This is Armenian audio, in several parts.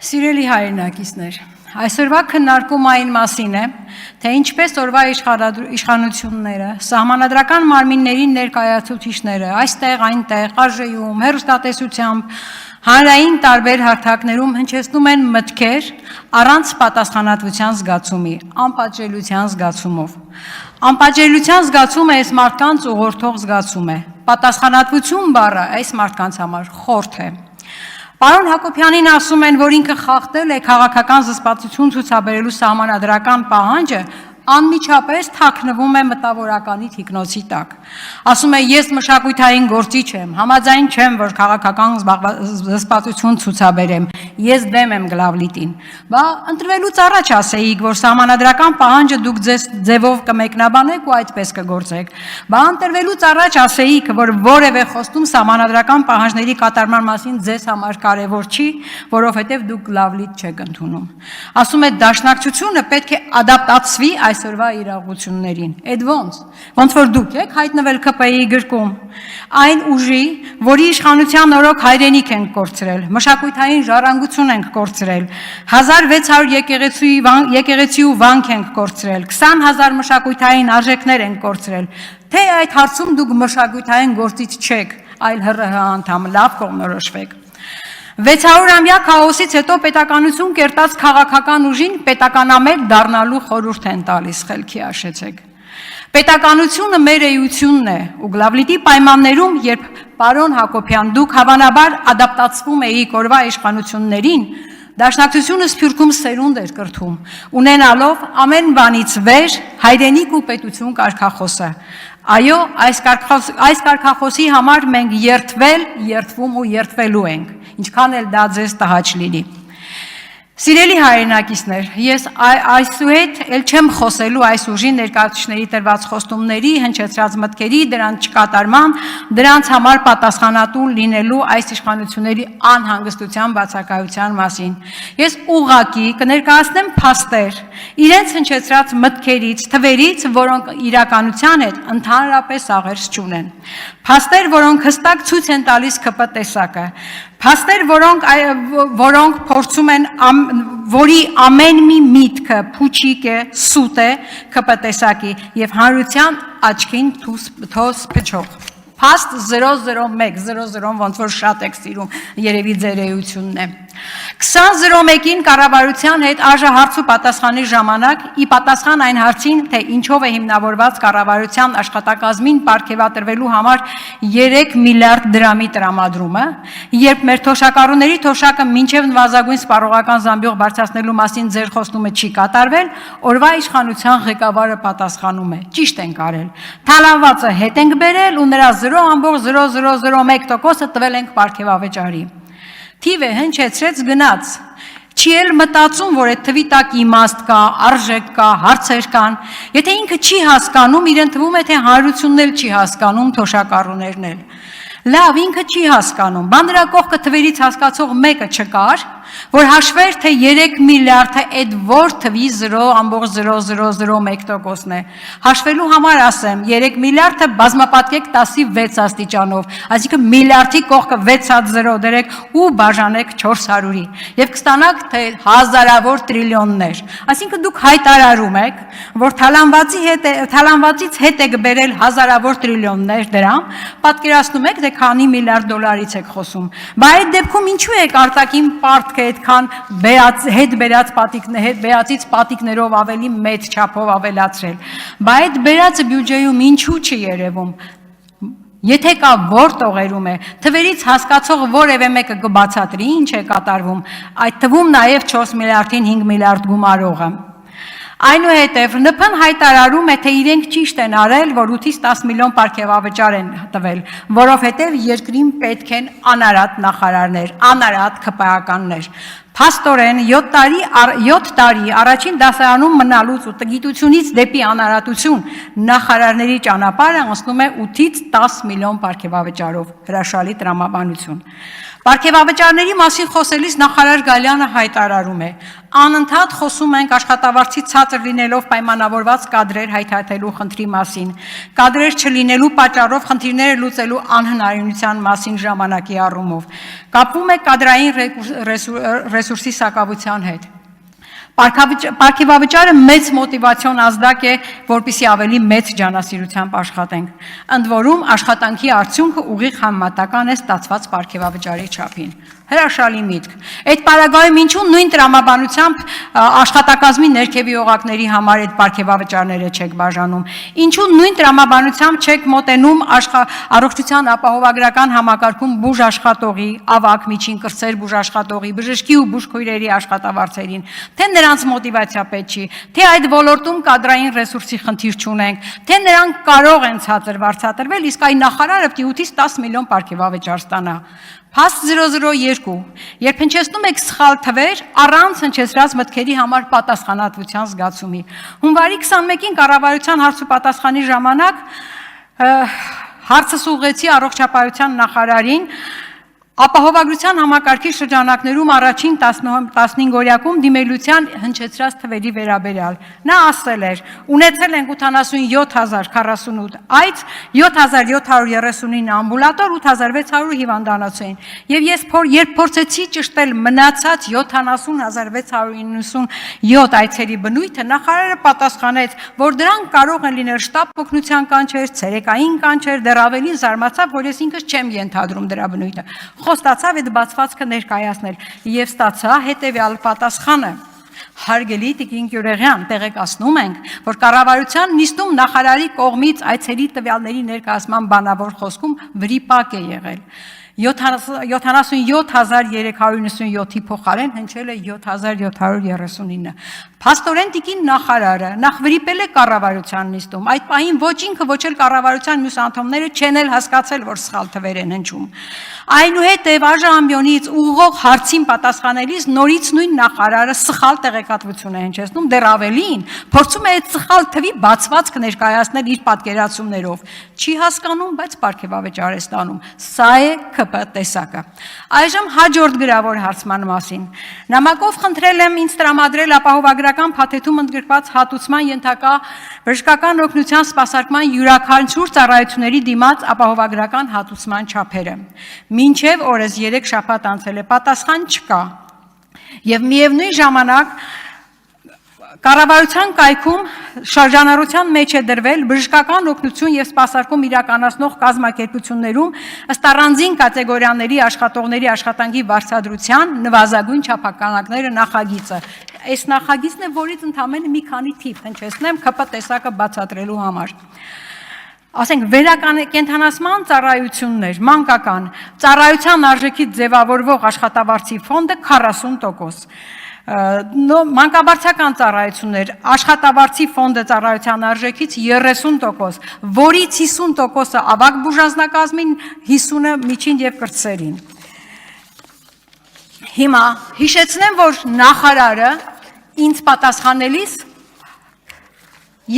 Սիրելի հայրենակիցներ, այսօրվա քննարկումային մասին է, թե ինչպես օրվա իշխանությունները, սահմանադրական մարմինների ներկայացուցիչները, այստեղ, այնտեղ, արժեում, հեռուստատեսությամբ, հանրային տարբեր հարթակներում հնչեցնում են մտքեր առանց պատասխանատվության զգացումի, անպատժելիության զգացումով։ Անպատժելիության զգացումը այս մարդկանց ուղղորդող զգացում է։ Պատասխանատվություն բառը այս մարդկանց համար խորթ է։ Պարոն Հակոբյանին ասում են, որ ինքը խախտել է քաղաքական զսպվածություն ցուցաբերելու սահմանադրական պահանջը, անմիջապես թաքնվում է մտավորականի թիկնոցի տակ։ Ասում է, ես մշակութային գործիչ եմ, համաձայն չեմ, որ քաղաքական զսպվածություն ցուցաբերեմ, ես դեմ եմ գլավլիտին։ Բա ընտրվելուց առաջ ասեիք, որ սահմանադրական պահանջը դուք ձեզ ձևով կմեկնաբանեք ու այդպես կգործեք։ Բա ընտրվելուց առաջ ասեիք, որ որևէ խոստում սահմանադրական պահանջների կատարման մասին ձեզ համար կարևոր չի, որովհետև դուք գլավլիտ չեք ընդունում։ Ասում է, դաշնակցությունը պետք է ադապտացվի այսօրվա իրողություններին։ Էդ ոնց որ դուք եք հայտնվել ԿՊ-ի գրկում, այն ուժի, որի իշխանության օրոք հայրենիք ենք կորցրել, մշակութային ժառանգություն ենք կորցրել, 1600 եկեղեցի ու վանք ենք կորցրել, 20,000 մշակութային արժեքներ ենք կորցրել, թե այդ հարցում դուք մշակութային գործիչ չեք, այլ ՀՌՀ անդամ, լավ կողմնորոշվեք։ 600-ամյա քաոսից հետո պետականություն կերտած քաղաքական ուժին պետականամետ դառնալու խորհուրդ են տալիս, խելքի հաշեցեք։ Պետականությունը մեր էությունն է ու գլավլիտի պայմաններում, երբ պարոն Հակոբյան դուք հավանաբար ադապտացվում էիք օրվա իշխանություններին, Դաշնակցությունը Սփյուռքում սերունդ էր կրթում, ունենալով ամեն բանից վեր հայրենիք ու պետություն կարգախոսը։ Այո, այս կարգախոսի համար մենք երդվել, երդվում ու երդվելու ենք, ինչքան էլ դա ձեզ տհաճ լինի։ Սիրելի հայրենակիցներ, ես այսուհետ էլ չեմ խոսելու այս ուժի ներկայացուցիչների տրված խոստումների, հնչեցրած մտքերի, դրանց չկատարման, դրանց համար պատասխանատու լինելու այս իշխանությունների անհանգստության բացակայության մասին։ Ես ուղղակի կներկայացնեմ փաստեր, իրենց հնչեցրած մտքերից, թվերից, որոնք իրականության հետ ընդհանրապես աղերս չունեն։ Փաստեր, որոնք հստակ ցույց են տալիս ԿՊ տեսակը, փաստեր, որոնք փորձում են, որի ամեն մի միտքը փուչիկ է, սուտ է ԿՊ տեսակի եւ հանրության աչքին թոս փչող։ Փաստ 001, 00 ոնց որ շատ եք սիրում, երևի ձեր էությունն է։ 2001-ին կառավարության հետ արժեհարց ու պատասխանի ժամանակ ի պատասխան այն հարցին, թե ինչով է հիմնավորված կառավարության աշխատակազմին պարգևատրվելու համար 3 միլիարդ դրամի տրամադրումը, երբ մեր թոշակառուների թոշակը մինչև նվազագույն սպառողական զամբյուղ բարձրացնելու մասին ձեր խոստումը չի կատարվել, օրվա իշխանության ղեկավարը պատասխանում է. ճիշտ ենք արել։ Թալանվածը հետ ենք բերել ու նրա 0.0001%-ը տվել ենք պարգևավճարի։ Թիվը հնչեցրեց գնաց, չի էլ մտածում, որ այդ թվի տակ իմաստ կա, արժեք կա, հարցեր կան, եթե ինքը չի հասկանում, իրեն թվում է, թե հանրությունն էլ չի հասկանում, թոշակառուներն էլ։ Լավ, ինքը չի հասկանում, բան նրա կողքը թվերից հասկացող մեկը չկար, որ հաշվեր, թե 3 միլիարդը այդ որ թվի 0.0001%-ն է։ Հաշվելու համար ասեմ, 3 միլիարդը բազմապատկեք 16 աստիճանով, այսինքն միլիարդի կողքը 6 հատ 0 դրեք ու բաժանեք 400-ի եւ կստանաք, թե հազարավոր տրիլիոններ։ Այսինքն դուք հայտարարում եք, որ թալանվածից հետ եք բերել հազարավոր տրիլիոններ դրամ, պատկերացնում եք, թե քանի միլիարդ դոլարից եք խոսում։ Բայց այդ դեպքում ինչու եք արտաքին պարտքը այդքան հետ բերածից պատիկներով ավելի մեծ չափով ավելացրել։ Բայց այդ բերածը բյուջեում ինչու չի երևում։ Եթե կա որ տողերում է, թվերից հասկացող որևէ մեկը կբացատրի ինչ է կատարվում, այդ թվում նաև 4 միլիարդին 5 միլիարդ գումարողը։ Այնուհետև ՆՓ-ն հայտարարում է, թե իրենք ճիշտ են արել, որ 8-ից 10 միլիոն պարգևավճար են տվել, որովհետև երկրին պետք են անարատ նախարարներ, անարատ ԿՊ-ականներ։ Փաստորեն 7 տարի առաջին դասարանում մնալուց ու տգիտությունից դեպի անարատություն նախարարների ճանապարհը անցնում է 8-ից 10 միլիոն պարգևավճարով, հրաշալի տրամաբանություն։ Պարգևավճարների մասին խոսելիս նախարար Գալյանը հայտարարում է. անընդհատ խոսում ենք աշխատավարձի ցածր լինելով պայմանավորված կադրեր հայթայթելու խնդրի մասին, կադրեր չլինելու պատճառով խնդիրները լուծելու անհնարինության մասին ժամանակի առումով, կապվում է կադրային ռեսուրսի սակավության հետ։ Պարգևավճարը մեծ մոտիվացիոն ազդակ է, որպեսզի ավելի մեծ ջանասիրությամբ աշխատենք։ Ընդ որում աշխատանքի արդյունքը ուղիղ համեմատական է ստացված պարգևավճարի չափին։ Հրաշալի միտք։ Այդ պարագայում ինչու նույն տրամաբանությամբ աշխատակազմի ներքևի օղակների համար այդ պարգևավճարները չեք բաժանում։ Ինչու նույն տրամաբանությամբ չեք մոտենում առողջության ապահովագրական համակարգում բուժաշխատողի, ավագ, միջին կրտսեր բուժաշխատողի, բժշկի ու բուժքույրերի աշխատավարձերին, թե նրանց մոտիվացիա պետք չի, թե այդ ոլորտում կադրային ռեսուրսի խնդիր չունենք, թե նրանք կարող են ցածր վարձատրվել, իսկ այ նախարարը պիտի 8-ից 10 միլիոն պարգևավճար ստանա։ Փաստ 002, երբ հնչեցնում եք սխալ թվեր, առանց հնչեցրած մտքերի համար պատասխանատվության զգացումի։ Հունվարի 21-ին կառավարության հարց ու պատասխանի ժամանակ հարցս ուղղեցի առողջապահության նախարարին, ապահովագրության համակարգի շրջանակներում առաջին 15-օրյակում դիմելության հնչեցրած թվերի վերաբերյալ։ Նա ասել էր. ունեցել ենք 87,048 այց, 7,739 ամբուլատոր, 8,600 հիվանդանոցային։ Եվ ես երբ փորձեցի ճշտել մնացած 70,697 այցերի բնույթը, նախարարը պատասխանեց, որ դրանք կարող են լինել շտապ օգնության կանչեր, ցերեկային կանչեր, դեռ ավելին զարմացավ, որ ես ինքս չեմ ենթադրում դրա բնույթը։ Խոստացավ այդ բացվածքը ներկայացնել եւ ստացա հետեւյալ պատասխանը։ Հարգելի Տիկին Գյուրեղյան, տեղեկացնում ենք, որ կառավարության նիստում նախարարի կողմից այցելի տվյալների ներկայացման բանավոր խոսքում վրիպակ է եղել։ 77,397-ի փոխարեն հնչել է 7,739։ Փաստորեն Տիկին նախարարը նախ վրիպել է կառավարության նիստում, այդ պահին ոչ ինքը, ոչ էլ կառավարության մյուս անդամները չեն էլ հասկացել, որ սխալ թվեր են հնչում։ Այնուհետև Աժամբյոնից ուղղող հարցին պատասխանելիս նորից նույն նախարարը սխալ տեղեկատվություն է հնչեցնում, դեռ ավելին փորձում է այդ սխալ թվի բացվածք ներկայացնել իր պատկերացումներով։ Չի հասկանում, բայց պարգևավճար է ստանում։ Սա է ԿՊ տեսակը։ Այժմ հաջորդ գրավոր հարցման մասին։ Նամակով խնդրել եմ ինձ տրամադրել ապահովագրական փաթեթում ընդգրկված հատուցման ենթակա բժշկական օգնության սպասարկման յուրաքանչյուր ծառայությունների դիմաց ապահովագրական հատուցման չափերը։ Մինչև օրս 3 շաբաթ անցել է, պատասխան չկա։ Եվ միևնույն ժամանակ կառավարության կայքում շարժանառության մեջ է դրվել բժշկական օգնություն եւ սպասարկում իրականացնող կազմակերպություններում ըստ առանձին կատեգորիաների աշխատողների աշխատանքի վարձատրության նվազագույն չափականակները նախագիծը։ Այս նախագիծն է, որից ընդամենը մի քանի թիվ հնչեցնեմ ԿՊ տեսակը բացատրելու համար։ Ասենք վերակենդանացման ծառայություններ, մանկական, ծառայության արժեքից ձևավորվող աշխատավարձի ֆոնդը 40%, մանկաբարձական ծառայություններ, աշխատավարձի ֆոնդը ծառայության արժեքից 30%, որից 50%-ը ավագ բուժանձնակազմին, 50%-ը միջին եւ կրտսերին։ Հիմա հիշեցնեմ, որ նախարարը ինձ պատասխանելիս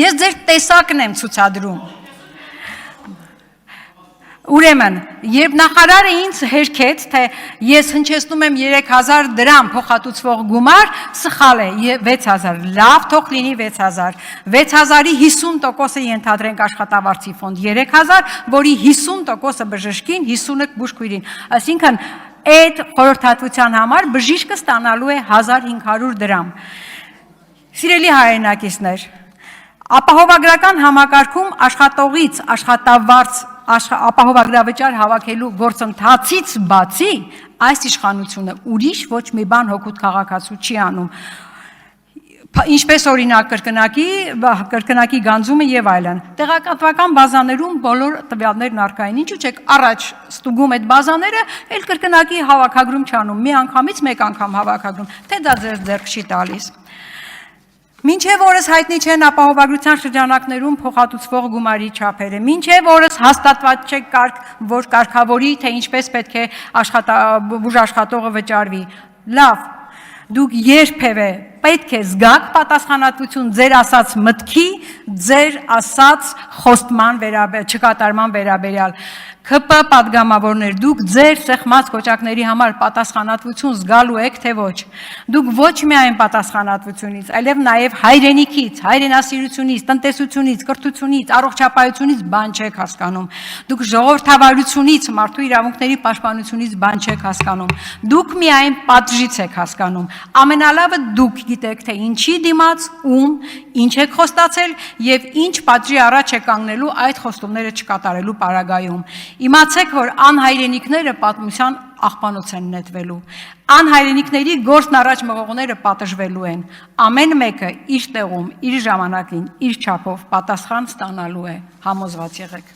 ես ձեր տեսակն եմ ցուցադրում։ Ուրեմն, երբ նախարարը ինձ հերքեց, թե ես հնչեցնում եմ 3000 դրամ փոխհատուցվող գումար, սխալ է 6000, լավ թող լինի 6000, 6000-ի 50%-ը ենթադրենք աշխատավարձի ֆոնդ 3000, որի 50%-ը բժշկին, 50-ը բուժքույրին, այսինքն այդ խորհրդատվության համար բժիշկը ստանալու է 1500 դրամ։ Սիրելի հայրենակիցներ, ապահովագրական համակարգում աշխատողից աշխատավարձ ապահովագրավճար հավաքելու գործընթացից բացի այս իշխանությունը ուրիշ ոչ մի բան հօգուտ քաղաքացու չի անում, ինչպես օրինակ կրկնակի գանձումը եւ այլն։ Տեղեկատվական բազաներում բոլոր տվյալներն առկա են, ինչու՞ չեք առաջ ստուգում այդ բազաները, էլ կրկնակի հավաքագրում չանում, մի անգամից մեկ անգամ հավաքագրում, թե դա ձեր ձեռք չի տալիս։ Մինչև օրս հայտնի չեն ապահովագրության շրջանակներում փոխհատուցվող գումարի չափերը, մինչև օրս հաստատված չէ կարգ, որ կարգավորի, թե ինչպես պետք է բուժաշխատողը վճարվի։ Լավ, դուք երբևէ պետք է զգաք պատասխանատվություն ձեր ասած մտքի, ձեր ասած խոստման չկատարման վերաբերյալ։ ՔՊ падգամավորներ, դուք ձեր սեղմած կոճակների համար պատասխանատվություն զգալու եք, թե ոչ։ Դուք ոչ միայն պատասխանատվությունից, այլև նաև հայրենիքից, հայրենասիրությունից, տնտեսությունից, կրթությունից, առողջապահությունից բան չեք հասկանում։ Դուք ժողովրդավարությունից, մարդու իրավունքների պաշտպանությունից բան չեք հասկանում։ Դուք միայն պատժից եք հասկանում։ Ամենալավը դուք գիտեք, թե ինչի դիմաց, ում, ինչ եք խոստացել եւ ինչ պատժի առաջ եք կանգնելու այդ խոստումները չկատարելու պարագայում։ Իմացեք, որ անհայրենիքները պատմության աղբանոց են նետվելու։ Անհայրենիքների գործն առաջ մղողները պատժվելու են։ Ամեն մեկը իր տեղում, իր ժամանակին, իր չափով պատասխան ստանալու է։ Համոզված եղեք։